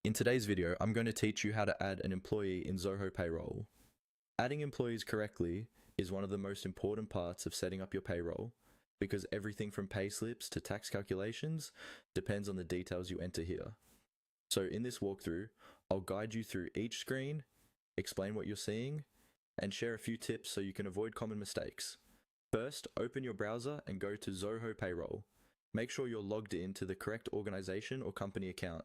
In today's video, I'm going to teach you how to add an employee in Zoho Payroll. Adding employees correctly is one of the most important parts of setting up your payroll because everything from payslips to tax calculations depends on the details you enter here. So in this walkthrough, I'll guide you through each screen, explain what you're seeing, and share a few tips so you can avoid common mistakes. First, open your browser and go to Zoho Payroll. Make sure you're logged in to the correct organization or company account,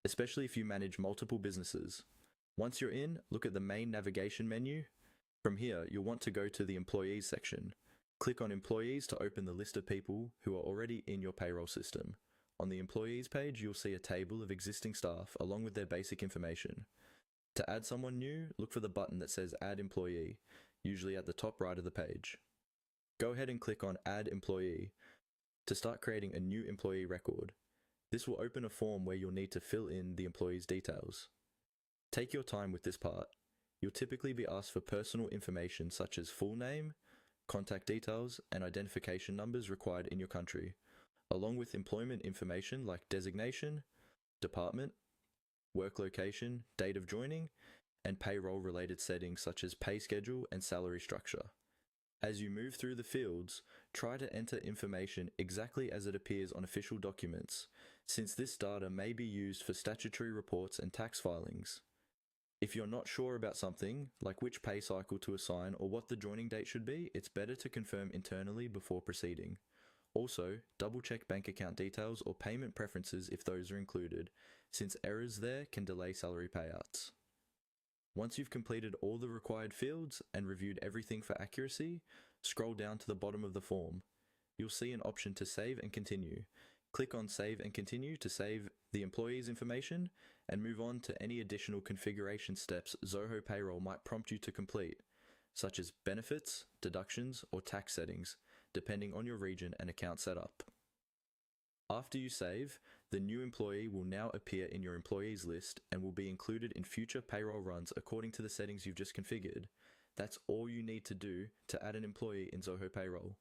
especially if you manage multiple businesses. Once you're in, look at the main navigation menu. From here, you'll want to go to the Employees section. Click on Employees to open the list of people who are already in your payroll system. On the Employees page, you'll see a table of existing staff along with their basic information. To add someone new, look for the button that says Add Employee, usually at the top right of the page. Go ahead and click on Add Employee to start creating a new employee record. This will open a form where you'll need to fill in the employee's details. Take your time with this part. You'll typically be asked for personal information such as full name, contact details, and identification numbers required in your country, along with employment information like designation, department, work location, date of joining, and payroll-related settings such as pay schedule and salary structure. As you move through the fields, try to enter information exactly as it appears on official documents, since this data may be used for statutory reports and tax filings. If you're not sure about something, like which pay cycle to assign or what the joining date should be, it's better to confirm internally before proceeding. Also, double-check bank account details or payment preferences if those are included, since errors there can delay salary payouts. Once you've completed all the required fields and reviewed everything for accuracy, scroll down to the bottom of the form. You'll see an option to save and continue. Click on Save and Continue to save the employee's information and move on to any additional configuration steps Zoho Payroll might prompt you to complete, such as benefits, deductions, or tax settings, depending on your region and account setup. After you save, the new employee will now appear in your employees list and will be included in future payroll runs according to the settings you've just configured. That's all you need to do to add an employee in Zoho Payroll.